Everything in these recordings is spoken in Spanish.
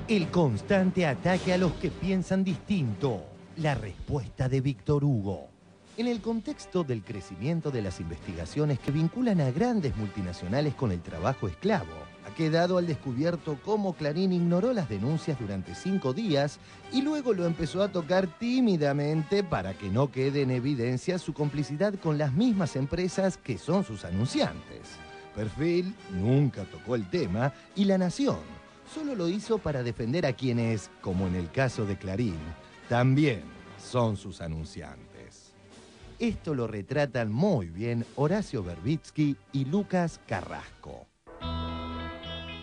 El constante ataque a los que piensan distinto. La respuesta de Víctor Hugo. En el contexto del crecimiento de las investigaciones que vinculan a grandes multinacionales con el trabajo esclavo, ha quedado al descubierto cómo Clarín ignoró las denuncias durante 5 días y luego lo empezó a tocar tímidamente para que no quede en evidencia su complicidad con las mismas empresas que son sus anunciantes. Perfil nunca tocó el tema y La Nación solo lo hizo para defender a quienes, como en el caso de Clarín, también son sus anunciantes. Esto lo retratan muy bien Horacio Verbitsky y Lucas Carrasco.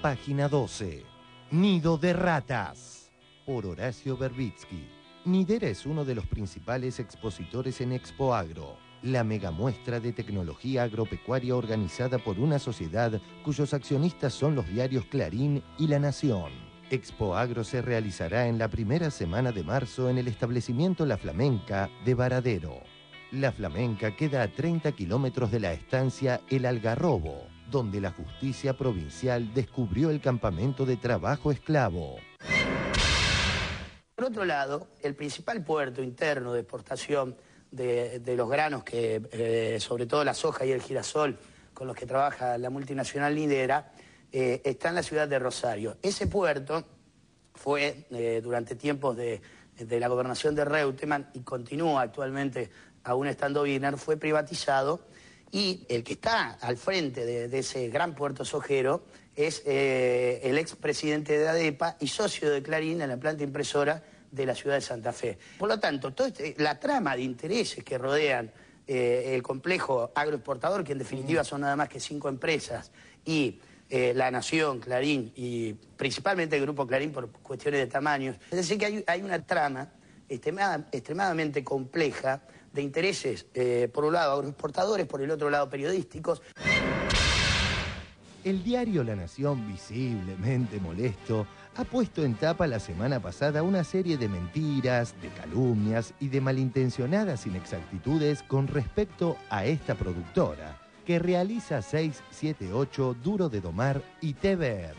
Página 12. Nido de ratas. Por Horacio Verbitsky. Nidera es uno de los principales expositores en Expo Agro, la megamuestra de tecnología agropecuaria organizada por una sociedad cuyos accionistas son los diarios Clarín y La Nación. Expo Agro se realizará en la primera semana de marzo en el establecimiento La Flamenca de Varadero. La Flamenca queda a 30 kilómetros de la estancia El Algarrobo, donde la justicia provincial descubrió el campamento de trabajo esclavo. Por otro lado, el principal puerto interno de exportación de los granos, que sobre todo la soja y el girasol, con los que trabaja la multinacional Nidera, está en la ciudad de Rosario. Ese puerto fue, durante tiempos de la gobernación de Reutemann, y continúa actualmente, aún estando Wiener, fue privatizado, y el que está al frente de ese gran puerto sojero es el expresidente de ADEPA y socio de Clarín en la planta impresora de la ciudad de Santa Fe. Por lo tanto, la trama de intereses que rodean el complejo agroexportador, que en definitiva son nada más que 5 empresas, y La Nación, Clarín y principalmente el Grupo Clarín por cuestiones de tamaños. Es decir, que hay una trama extremadamente compleja de intereses, por un lado agroexportadores, por el otro lado periodísticos. El diario La Nación, visiblemente molesto, ha puesto en tapa la semana pasada una serie de mentiras, de calumnias y de malintencionadas inexactitudes con respecto a esta productora, que realiza 678, Duro de Domar y TBR.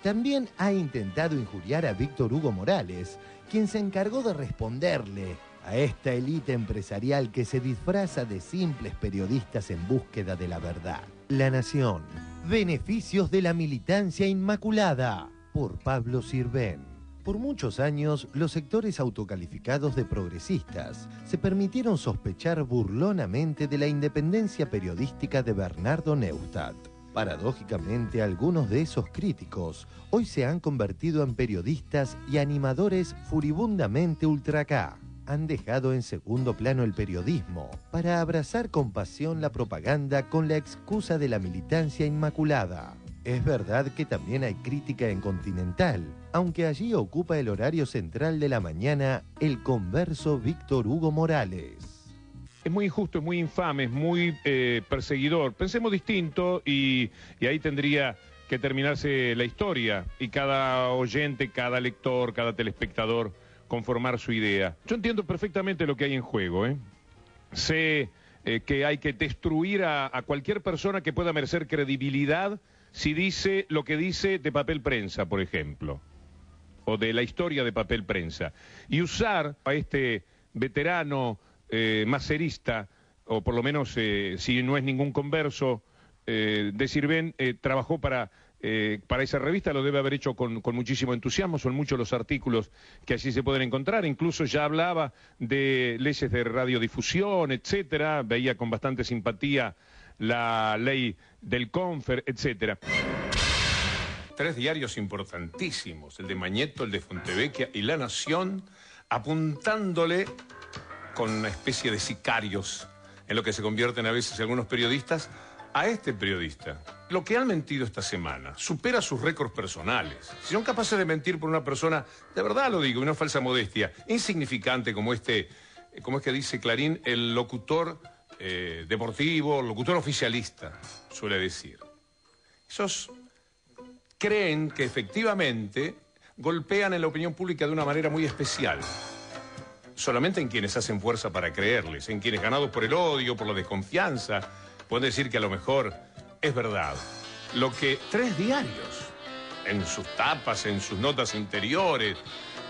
También ha intentado injuriar a Víctor Hugo Morales, quien se encargó de responderle a esta élite empresarial que se disfraza de simples periodistas en búsqueda de la verdad. La Nación. Beneficios de la militancia inmaculada. Por Pablo Sirven. Por muchos años, los sectores autocalificados de progresistas se permitieron sospechar burlonamente de la independencia periodística de Bernardo Neustadt. Paradójicamente, algunos de esos críticos hoy se han convertido en periodistas y animadores furibundamente ultra K. Han dejado en segundo plano el periodismo para abrazar con pasión la propaganda con la excusa de la militancia inmaculada. Es verdad que también hay crítica en Continental, aunque allí ocupa el horario central de la mañana el converso Víctor Hugo Morales. Es muy injusto, es muy infame, es muy perseguidor. Pensemos distinto y ahí tendría que terminarse la historia y cada oyente, cada lector, cada telespectador conformar su idea. Yo entiendo perfectamente lo que hay en juego, ¿eh? Sé que hay que destruir a cualquier persona que pueda merecer credibilidad si dice lo que dice de papel prensa, por ejemplo, o de la historia de papel prensa, y usar a este veterano macerista, o por lo menos si no es ningún converso, de Sirven, trabajó para esa revista, lo debe haber hecho con muchísimo entusiasmo, son muchos los artículos que allí se pueden encontrar, incluso ya hablaba de leyes de radiodifusión, etcétera, veía con bastante simpatía la ley del Confer, etcétera. 3 diarios importantísimos, el de Mañeto, el de Fontevecchia y La Nación, apuntándole con una especie de sicarios, en lo que se convierten a veces algunos periodistas, a este periodista. Lo que han mentido esta semana supera sus récords personales. Si son capaces de mentir por una persona, de verdad lo digo, y no falsa modestia, insignificante como es que dice Clarín, el locutor deportivo, locutor oficialista, suele decir. Esos creen que efectivamente golpean en la opinión pública de una manera muy especial. Solamente en quienes hacen fuerza para creerles, en quienes ganados por el odio, por la desconfianza, pueden decir que a lo mejor es verdad. Lo que 3 diarios en sus tapas, en sus notas interiores,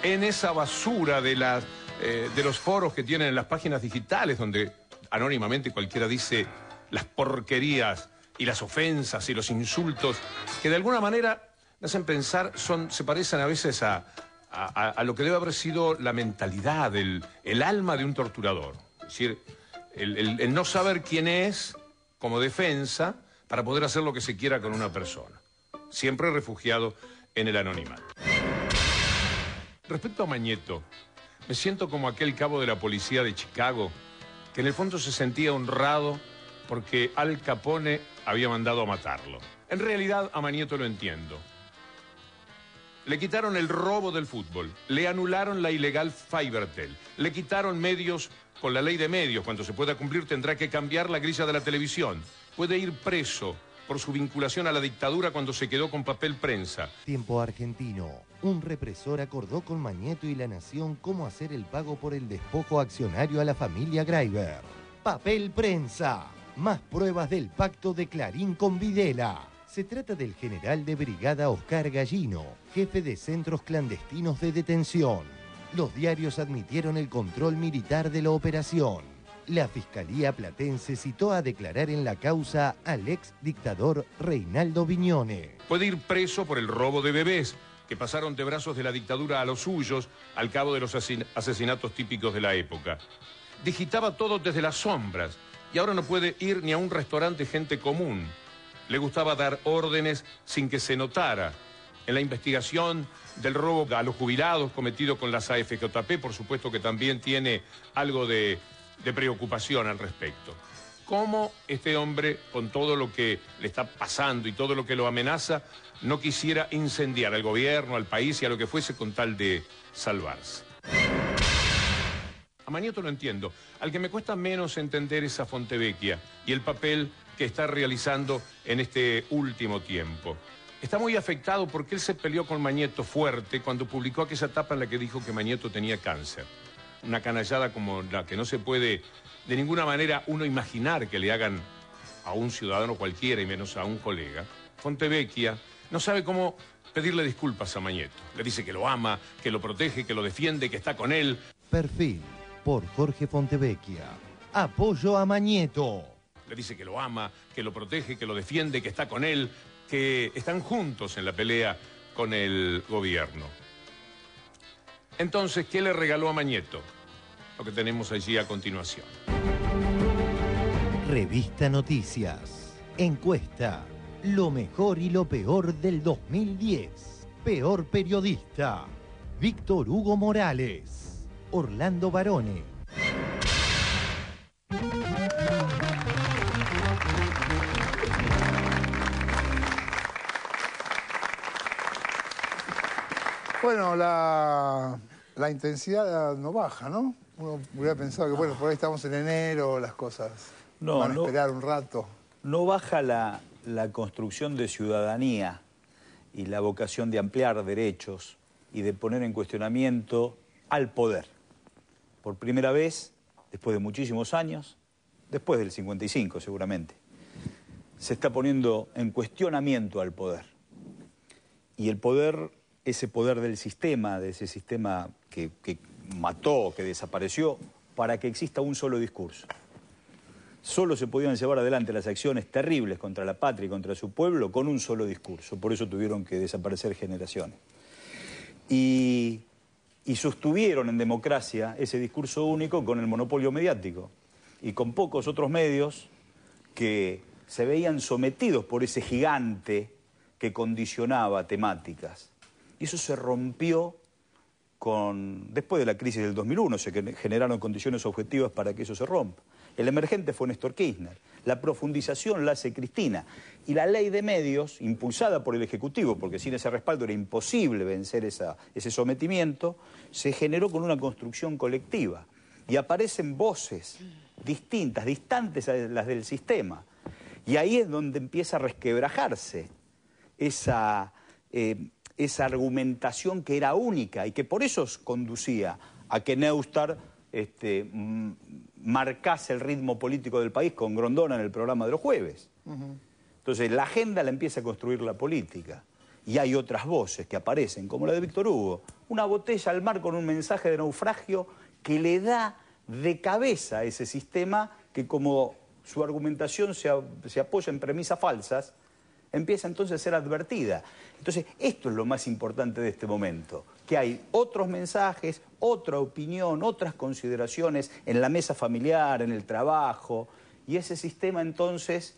en esa basura de los foros que tienen en las páginas digitales, donde anónimamente cualquiera dice las porquerías y las ofensas y los insultos, que de alguna manera me hacen pensar, se parecen a veces a lo que debe haber sido la mentalidad, el alma de un torturador. Es decir, el no saber quién es como defensa para poder hacer lo que se quiera con una persona. Siempre refugiado en el anonimato. Respecto a Mañeto, me siento como aquel cabo de la policía de Chicago, que en el fondo se sentía honrado porque Al Capone había mandado a matarlo. En realidad, a Mañeto lo entiendo. Le quitaron el robo del fútbol, le anularon la ilegal Fivertel, le quitaron medios con la ley de medios. Cuando se pueda cumplir tendrá que cambiar la grilla de la televisión. Puede ir preso por su vinculación a la dictadura cuando se quedó con Papel Prensa. Tiempo argentino. Un represor acordó con Mañeto y La Nación cómo hacer el pago por el despojo accionario a la familia Greiber. Papel Prensa. Más pruebas del pacto de Clarín con Videla. Se trata del general de brigada Oscar Gallino, jefe de centros clandestinos de detención. Los diarios admitieron el control militar de la operación. La Fiscalía Platense citó a declarar en la causa al ex dictador Reinaldo Viñone. Puede ir preso por el robo de bebés, que pasaron de brazos de la dictadura a los suyos al cabo de los asesinatos típicos de la época. Digitaba todo desde las sombras y ahora no puede ir ni a un restaurante gente común. Le gustaba dar órdenes sin que se notara. En la investigación del robo a los jubilados cometido con las AFJP, por supuesto que también tiene algo de preocupación al respecto. ¿Cómo este hombre, con todo lo que le está pasando y todo lo que lo amenaza, no quisiera incendiar al gobierno, al país y a lo que fuese con tal de salvarse? A Mañeto lo entiendo. Al que me cuesta menos entender es a Fontevecchia y el papel que está realizando en este último tiempo. Está muy afectado porque él se peleó con Mañeto fuerte cuando publicó aquella tapa en la que dijo que Mañeto tenía cáncer. Una canallada como la que no se puede de ninguna manera uno imaginar que le hagan a un ciudadano cualquiera y menos a un colega. Fontevecchia no sabe cómo pedirle disculpas a Mañeto. Le dice que lo ama, que lo protege, que lo defiende, que está con él. Perfil por Jorge Fontevecchia. Apoyo a Mañeto. Le dice que lo ama, que lo protege, que lo defiende, que está con él, que están juntos en la pelea con el gobierno. Entonces, ¿qué le regaló a Mañeto? Lo que tenemos allí a continuación. Revista Noticias. Encuesta. Lo mejor y lo peor del 2010. Peor periodista. Víctor Hugo Morales. Orlando Barone. Bueno, la intensidad no baja, ¿no? Uno hubiera pensado que, bueno, por ahí estamos en enero, las cosas van a esperar un rato. No baja la construcción de ciudadanía y la vocación de ampliar derechos y de poner en cuestionamiento al poder. Por primera vez, después de muchísimos años, después del 55 seguramente, se está poniendo en cuestionamiento al poder. Y el poder, ese poder del sistema, de ese sistema que mató, que desapareció, para que exista un solo discurso. Solo se podían llevar adelante las acciones terribles contra la patria y contra su pueblo con un solo discurso. Por eso tuvieron que desaparecer generaciones. Y sostuvieron en democracia ese discurso único con el monopolio mediático y con pocos otros medios que se veían sometidos por ese gigante que condicionaba temáticas. Y eso se rompió después de la crisis del 2001, se generaron condiciones objetivas para que eso se rompa. El emergente fue Néstor Kirchner, la profundización la hace Cristina, y la ley de medios, impulsada por el Ejecutivo, porque sin ese respaldo era imposible vencer ese sometimiento, se generó con una construcción colectiva. Y aparecen voces distintas, distantes a las del sistema. Y ahí es donde empieza a resquebrajarse esa argumentación que era única y que por eso conducía a que Neustadt marcase el ritmo político del país con Grondona en el programa de los jueves. Entonces la agenda la empieza a construir la política y hay otras voces que aparecen, como la de Víctor Hugo. Una botella al mar con un mensaje de naufragio que le da de cabeza a ese sistema que, como su argumentación se apoya en premisas falsas, empieza entonces a ser advertida. Entonces, esto es lo más importante de este momento, que hay otros mensajes, otra opinión, otras consideraciones en la mesa familiar, en el trabajo, y ese sistema entonces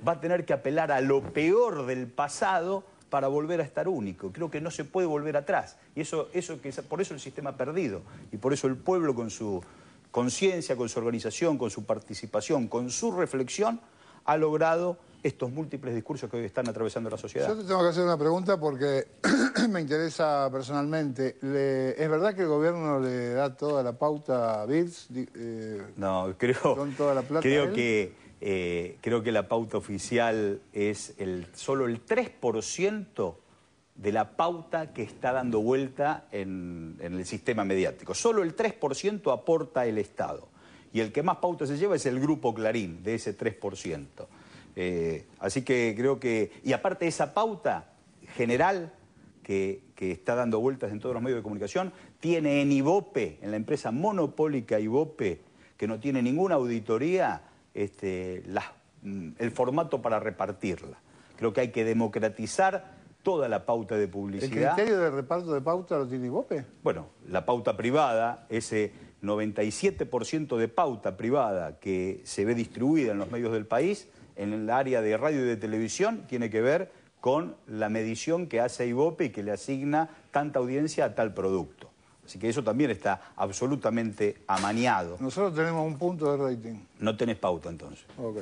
va a tener que apelar a lo peor del pasado para volver a estar único. Creo que no se puede volver atrás, y por eso el sistema ha perdido, y por eso el pueblo, con su conciencia, con su organización, con su participación, con su reflexión, ha logrado estos múltiples discursos que hoy están atravesando la sociedad. Yo te tengo que hacer una pregunta porque me interesa personalmente. ¿Es verdad que el gobierno le da toda la pauta a Birz? No, creo que la pauta oficial es solo el 3% de la pauta que está dando vuelta en el sistema mediático. Solo el 3% aporta el Estado. Y el que más pauta se lleva es el Grupo Clarín, de ese 3%. Así que creo que... Y aparte esa pauta general que está dando vueltas en todos los medios de comunicación, tiene en Ibope, en la empresa monopólica Ibope, que no tiene ninguna auditoría, el formato para repartirla. Creo que hay que democratizar toda la pauta de publicidad. ¿El criterio de reparto de pauta lo tiene Ibope? Bueno, la pauta privada, ese 97% de pauta privada que se ve distribuida en los medios del país, en el área de radio y de televisión, tiene que ver con la medición que hace Ibope y que le asigna tanta audiencia a tal producto. Así que eso también está absolutamente amañado. Nosotros tenemos un punto de rating. No tenés pauta, entonces. Ok.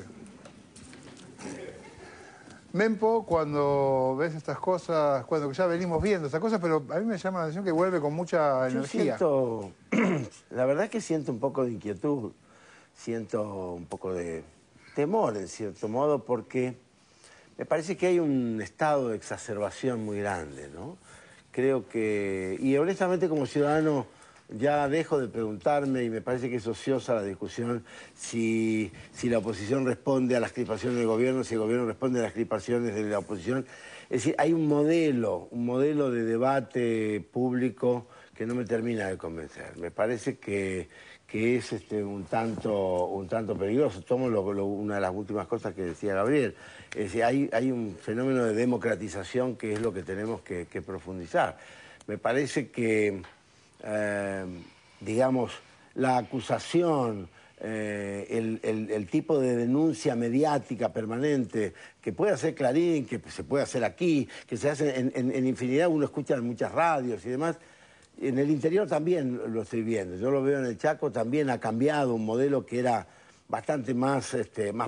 Mempo, cuando ves estas cosas, cuando ya venimos viendo estas cosas, pero a mí me llama la atención que vuelve con mucha energía. La verdad que siento un poco de inquietud, siento un poco de temor, en cierto modo, porque me parece que hay un estado de exacerbación muy grande, ¿no? Creo que, y honestamente como ciudadano ya dejo de preguntarme, y me parece que es ociosa la discusión, si la oposición responde a las crispaciones del gobierno, si el gobierno responde a las crispaciones de la oposición. Es decir, hay un modelo de debate público que no me termina de convencer. Me parece que es un tanto peligroso. Tomo una de las últimas cosas que decía Gabriel. Es decir, hay un fenómeno de democratización que es lo que tenemos que profundizar. Me parece que, digamos, la acusación, el tipo de denuncia mediática permanente que puede hacer Clarín, que se puede hacer aquí, que se hace en infinidad, uno escucha en muchas radios y demás. En el interior también lo estoy viendo. Yo lo veo en el Chaco, también ha cambiado un modelo que era bastante más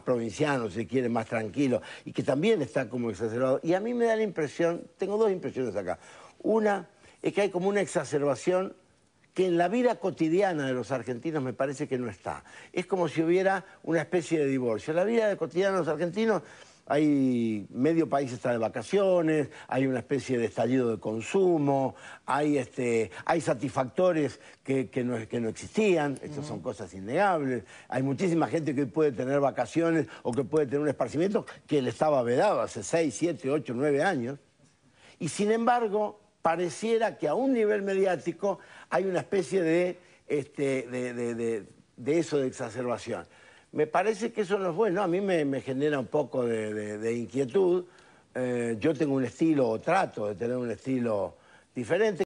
provinciano, si quiere, más tranquilo, y que también está como exacerbado. Y a mí me da la impresión, tengo dos impresiones acá. Una es que hay como una exacerbación que en la vida cotidiana de los argentinos me parece que no está. Es como si hubiera una especie de divorcio. En la vida cotidiana de los argentinos hay medio país está de vacaciones, hay una especie de estallido de consumo, hay satisfactores que no existían, estas son cosas innegables. Hay muchísima gente que hoy puede tener vacaciones o que puede tener un esparcimiento que le estaba vedado hace 6, 7, 8, 9 años. Y sin embargo, pareciera que a un nivel mediático hay una especie de eso de exacerbación. Me parece que eso no es bueno, a mí me genera un poco de inquietud. Yo tengo un estilo, o trato de tener un estilo diferente.